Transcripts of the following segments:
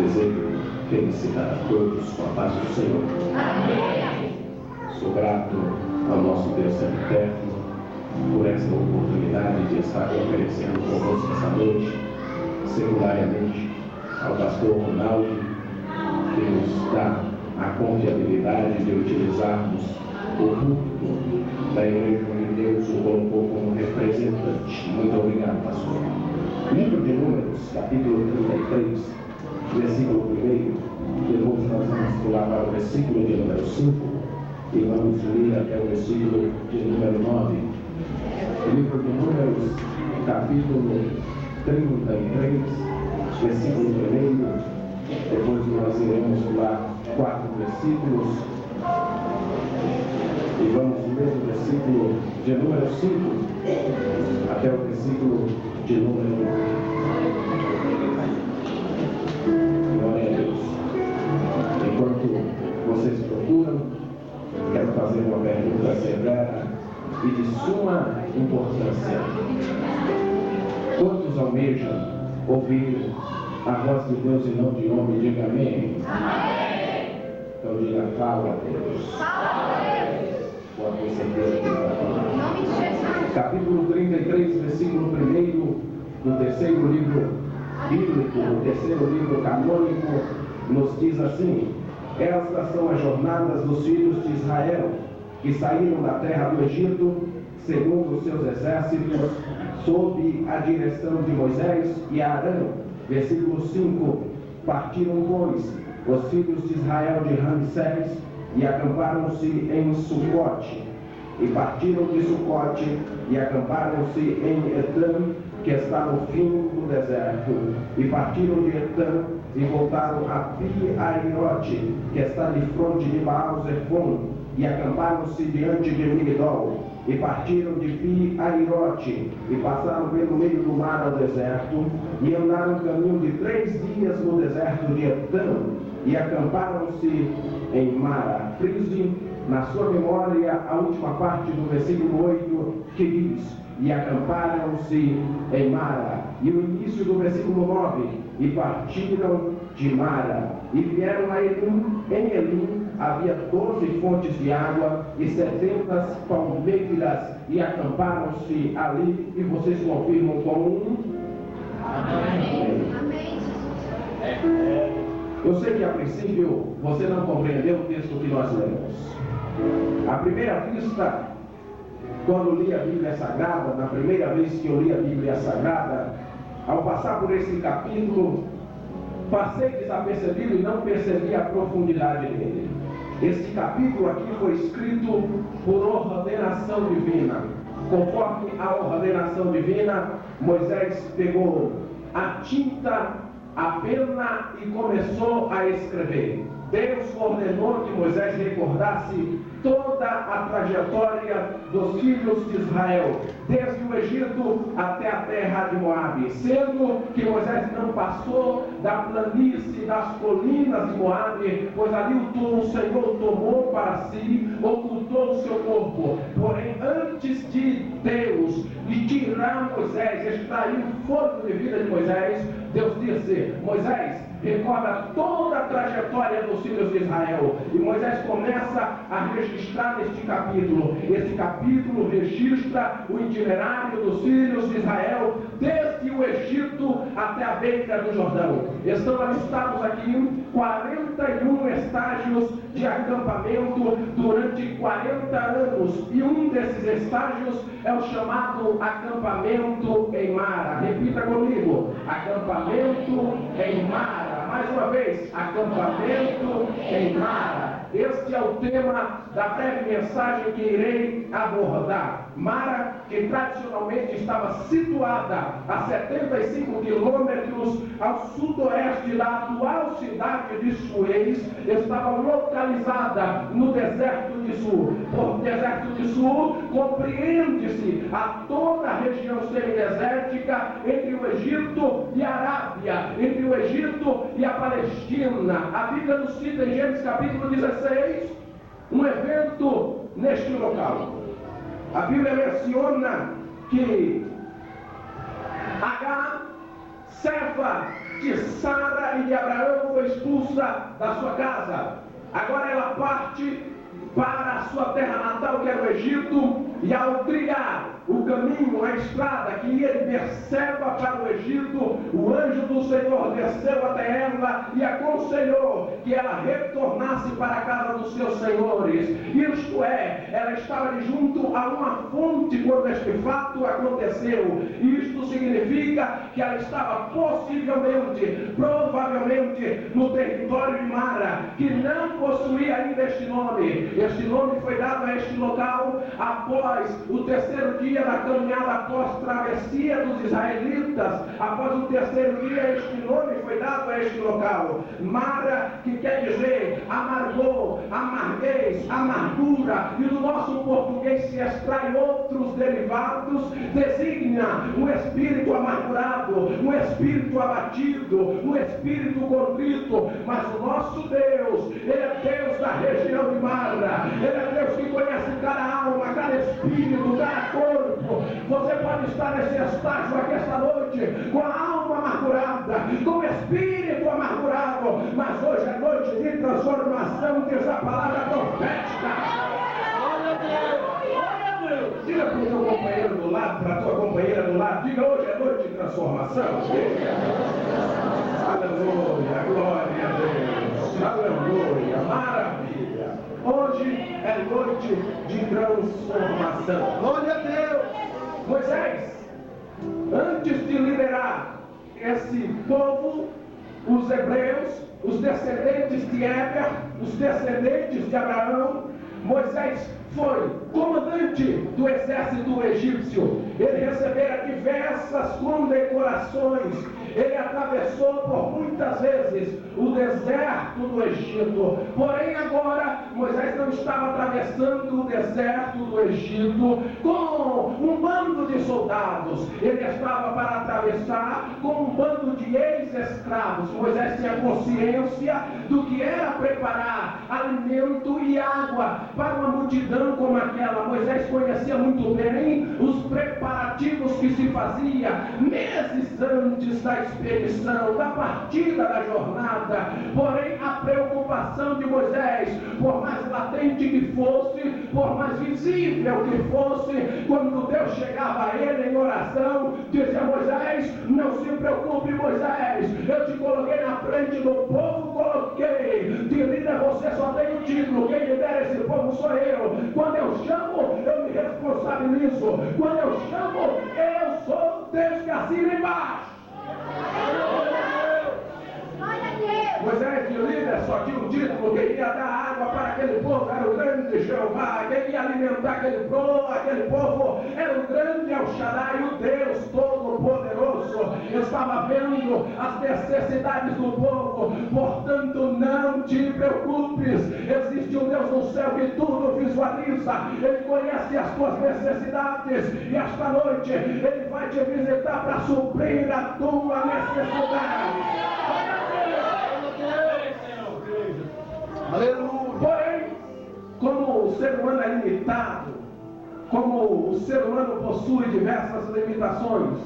Desejo felicitar a todos com a paz do Senhor. Amém. Sou grato ao nosso Deus eterno por esta oportunidade de estar oferecendo convosco esta noite, secundariamente ao pastor Ronaldo, que nos dá a confiabilidade de utilizarmos o culto da Igreja onde Deus o colocou como representante. Muito obrigado, pastor. Livro de Números, capítulo 33, versículo 1, depois nós vamos pular para o versículo de número 5 e vamos ler até o versículo de número 9. Livro de Números, capítulo 33, versículo 1, depois nós iremos pular 4 versículos e vamos ler o versículo de número 5 até o versículo de número. Glória a Deus. Enquanto vocês procuram, quero fazer uma pergunta severa e de suma importância. Quantos almejam ouvir a voz de Deus e não de homem? Diga amém. Amém. Então diga, fala a Deus. Fala a Deus. Pode ter certeza que está falando. Capítulo 33, versículo 1 do terceiro livro bíblico, o terceiro livro canônico, nos diz assim: estas são as jornadas dos filhos de Israel, que saíram da terra do Egito, segundo os seus exércitos, sob a direção de Moisés e Arão. Versículo 5: partiram, pois, os filhos de Israel de Ramsés e acamparam-se em Sucote. E partiram de Sucote e acamparam-se em Etam, que está no fim do deserto. E partiram de Etam e voltaram a Pi-Airote, que está de fronte de Baal-Zephon, e acamparam-se diante de Migdol. E partiram de Pi-Airote e passaram pelo meio do mar ao deserto, e andaram um caminho de 3 dias no deserto de Etam, e acamparam-se em Mara. Frise na sua memória a última parte do versículo 8, que diz: e acamparam-se em Mara. E o início do versículo 9: e partiram de Mara e vieram a Elim. Em Elim havia 12 fontes de água e 70 palmeiras, e acamparam-se ali. E vocês confirmam com um amém. Amém. Eu sei que a princípio você não compreendeu o texto que nós lemos. À primeira vista, quando li a Bíblia Sagrada, na primeira vez que eu li a Bíblia Sagrada, ao passar por esse capítulo, passei desapercebido e não percebi a profundidade dele. Este capítulo aqui foi escrito por ordenação divina. Conforme a ordenação divina, Moisés pegou a tinta, a pena e começou a escrever. Deus ordenou que Moisés recordasse toda a trajetória dos filhos de Israel, desde o Egito até a terra de Moabe, sendo que Moisés não passou da planície, das colinas de Moabe, pois ali o Senhor tomou para si, ocultou o seu corpo. Porém, antes de Deus de tirar Moisés, extrair o fôlego de vida de Moisés, Deus disse: Moisés, recorda toda a trajetória dos filhos de Israel. E Moisés começa a registrar neste capítulo. Esse capítulo registra o itinerário dos filhos de Israel desde o Egito até a beira do Jordão. Estão alistados aqui 41 estágios de acampamento durante 40 anos. E um desses estágios é o chamado acampamento em Mara. Repita comigo: acampamento em Mara. Mais uma vez, acampamento em Mara. este é o tema da breve mensagem que irei abordar. Mara, que tradicionalmente estava situada a 75 quilômetros ao sudoeste da atual cidade de Suez, estava localizada no deserto de Sul. Por deserto de Sul, compreende-se a toda a região semidesértica entre o Egito e a Arábia, entre o Egito e a Palestina. A Bíblia nos cita em Gênesis capítulo 16 um evento neste local. A Bíblia menciona que Agar, serva de Sara e de Abraão, foi expulsa da sua casa. Agora ela parte para a sua terra natal, que era o Egito, e ao trilhar o caminho, a estrada que ia de Berseba para o Egito, o anjo do Senhor desceu até ela e aconselhou que ela retornasse para a casa dos seus senhores. Isto é, ela estava junto a uma fonte quando este fato aconteceu. Isto significa que ela estava possivelmente, provavelmente, no território de Mara, que não possuía ainda este nome. Este nome foi dado a este local após o terceiro dia da caminhada, após travessia dos israelitas. Após o terceiro dia, este nome foi dado a este local. Mara, que quer dizer amargor, amarguez, amargura, e no nosso português se extrai outros derivados, designa um espírito amargurado, um espírito abatido, um espírito contrito. Mas o nosso Deus, Ele é Deus da região de Mara. Ele é Deus que conhece cada alma, cada espírito, cada corpo. Você pode estar nesse estágio aqui esta noite com a alma amargurada, com o espírito amargurado, mas hoje é noite de transformação, diz a palavra profética. Glória a Deus! Diga para o seu companheiro do lado, para a tua companheira do lado, diga: hoje é noite de transformação. Aleluia, glória a Deus, aleluia, maravilha. Hoje é noite de transformação. Glória a Deus. Moisés, antes de liderar esse povo, os hebreus, os descendentes de Éber, os descendentes de Abraão, Moisés foi comandante do exército egípcio. Ele recebera diversas condecorações. Ele atravessou por muitas vezes o deserto do Egito. Porém agora Moisés não estava atravessando o deserto do Egito com um bando de soldados. Ele estava para atravessar com um bando de ex-escravos. Moisés tinha consciência do que era preparar alimento e água para uma multidão como aquela. Moisés conhecia muito bem os preparativos que se fazia meses antes da expedição, da partida da jornada. Porém, a preocupação de Moisés, por mais latente que fosse, por mais visível que fosse, quando Deus chegava a ele em oração, dizia: Moisés, não se preocupe, Moisés, eu te coloquei na frente do povo, coloquei de líder, você só tem o título, quem lidera esse povo sou eu. Quando eu chamo, eu me responsabilizo. Quando eu chamo, eu sou Deus que assina embaixo. Moisés, de líder, só tinha um título: quem ia dar água para aquele povo era o grande Jeová. Quem ia alimentar aquele povo era o grande El Shaddai, o Deus Todo-Poderoso. Eu estava vendo as necessidades do povo. Portanto, não te preocupes. Existe um Deus no céu que tudo visualiza. Ele conhece as tuas necessidades. E esta noite Ele vai te visitar para suprir a tua necessidade. Aleluia. Porém, como o ser humano é limitado, como o ser humano possui diversas limitações,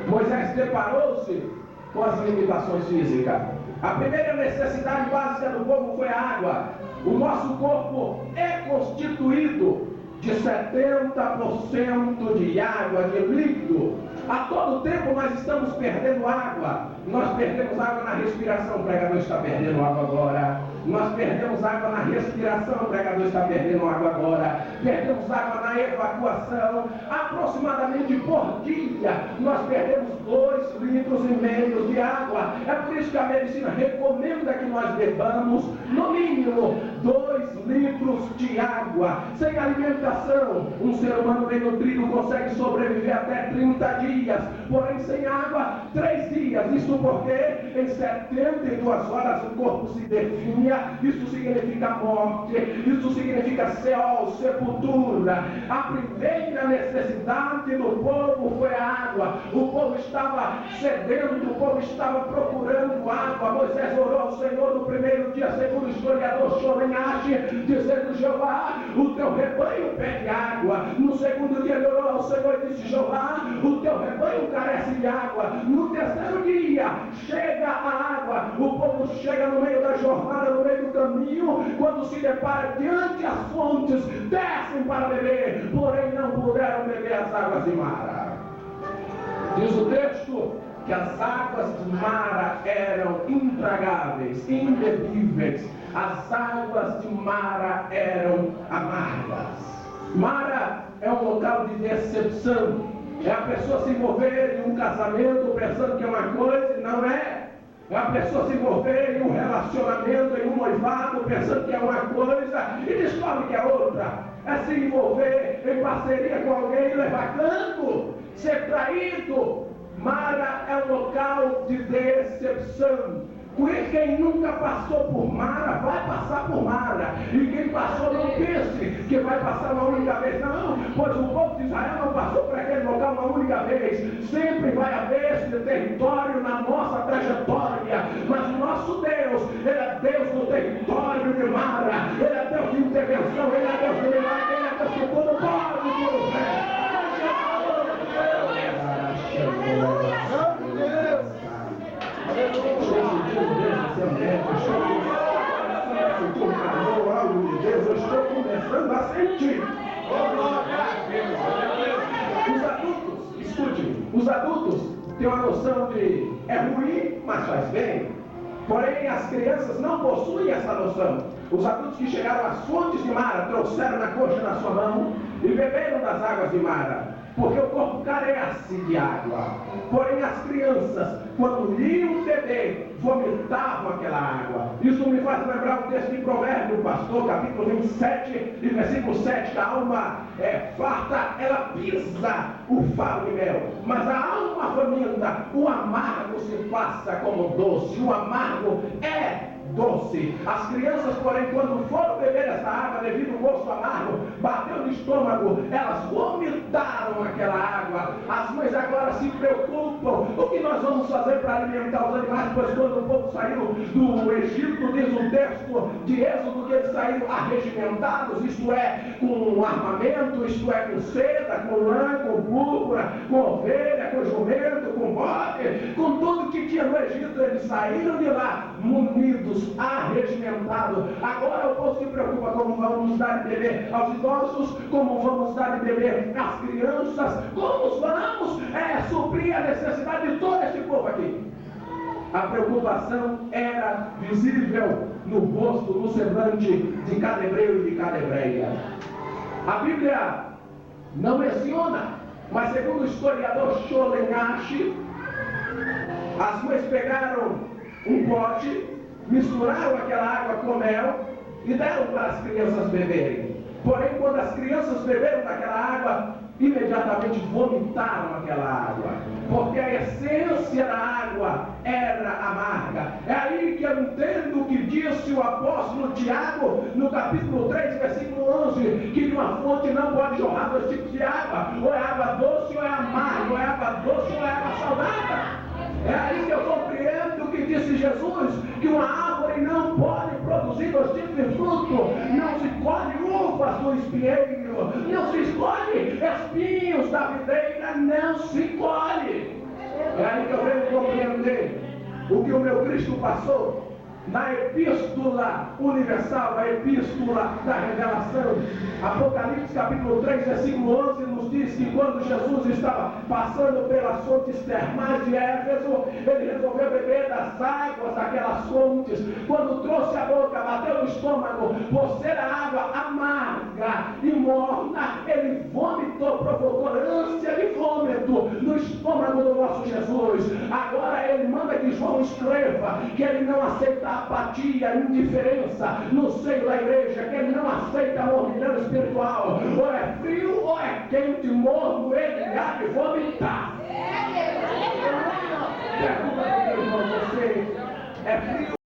Moisés deparou-se com as limitações físicas. A primeira necessidade básica do povo foi a água. O nosso corpo é constituído de 70% de água, de líquido. A todo tempo nós estamos perdendo água. Nós perdemos água na respiração, o pregador está perdendo água agora. Nós perdemos água na respiração, o pregador está perdendo água agora. Perdemos água na evacuação. Aproximadamente por dia, nós perdemos 2,5 litros de água. É por isso que a medicina recomenda que nós bebamos, no mínimo, 2 litros de água. Sem alimentação, um ser humano bem nutrido consegue sobreviver até 30 dias. Porém, sem água, 3 dias. Isso porque em 72 horas o corpo se definha. Isso significa morte. Isso significa Seol, sepultura. A primeira necessidade do povo foi a água. O povo estava sedento, o povo estava procurando água. Moisés orou ao Senhor no primeiro dia, segundo o historiador Shorenashi, dizendo: Jeová, o teu rebanho pede água. No segundo dia ele orou ao Senhor e disse: Jeová, o teu rebanho carece de água. No terceiro dia chega a água. O povo chega no meio da jornada, no meio do caminho, quando se depara diante as fontes, descem para beber, porém não puderam beber as águas de Mara. Diz o texto que as águas de Mara eram intragáveis, imbebíveis. As águas de Mara eram amargas. Mara é um local de decepção. É a pessoa se envolver em um casamento pensando que é uma coisa e não é. É a pessoa se envolver em um relacionamento, em um noivado, pensando que é uma coisa e descobre que é outra. É se envolver em parceria com alguém e levar canto, ser traído. Mara é um local de decepção. Quem nunca passou por Mara, vai passar por Mara. E quem passou, não pense que vai passar uma única vez. Não, pois o povo de Israel não passou por aquele local uma única vez. Sempre vai haver esse território na nossa trajetória. Mas o nosso Deus, Ele é Deus do território de Mara. Ele é Deus de intervenção, Ele é Deus de milagre, Ele é Deus que tudo pode, tudo fé. Eu estou começando a sentir. Os adultos, escute, os adultos têm uma noção de é ruim, mas faz bem. Porém, as crianças não possuem essa noção. Os adultos que chegaram às fontes de Mara trouxeram na coxa na sua mão e beberam das águas de Mara, porque o corpo carece de água. Porém, as crianças, quando iam beber, vomitavam aquela água. Isso me faz lembrar o texto de Provérbios, pastor, capítulo 27, e versículo 7, que a alma farta, ela pisa o favo de mel, mas a alma faminta, o amargo se passa como doce. O amargo é doce. As crianças, porém, quando foram beber essa água, devido ao gosto amargo, bateu no estômago, elas vomitaram aquela água. As mães agora se preocupam: o que nós vamos fazer para alimentar os animais? Pois quando o povo saiu do Egito, diz o texto de Êxodo que eles saíram arregimentados, isto é, com armamento, isto é, com seda, com lã, com púrpura, com ovelha, com jumento, com bode, com tudo que tinha no Egito. Eles saíram de lá munidos, arregimentados. Agora o povo se preocupa: como vamos dar de beber aos idosos, como vamos dar de beber às crianças, como vamos suprir a necessidade de todo esse povo aqui. A preocupação era visível no rosto, no semblante de cada hebreu e de cada hebreia. A Bíblia não menciona, mas segundo o historiador Shorenashi, as mães pegaram um pote, misturaram aquela água com mel e deram para as crianças beberem. Porém, quando as crianças beberam daquela água, imediatamente vomitaram aquela água, porque a essência da água era amarga. É aí que eu entendo o que disse o apóstolo Tiago no capítulo 3, versículo 11, que de uma fonte não pode jorrar dois tipos de água: ou é água doce ou é amarga, ou é água doce ou é água salgada. É aí que eu compreendo o que disse Jesus, que uma árvore não pode produzir dois tipos de fruto. Não se colhe uvas do espinheiro, não se escolhe espinhos da videira, não se colhe. É aí que eu venho compreender o que o meu Cristo passou. Na Epístola Universal, a Epístola da Revelação, Apocalipse capítulo 3, versículo 11, nos diz que quando Jesus estava passando pelas fontes termais de Éfeso, ele resolveu beber das águas daquelas fontes. Quando trouxe a boca, bateu no estômago, por ser a água amarga e morna, ele vomitou, provocou ânsia de vômito no estômago do nosso Jesus. Agora ele manda que João escreva que ele não aceita apatia, indiferença no seio da igreja, que ele não aceita mornidão espiritual, ou é frio ou é quente, morno, ele há de vomitar. Pergunta para o irmão, você é frio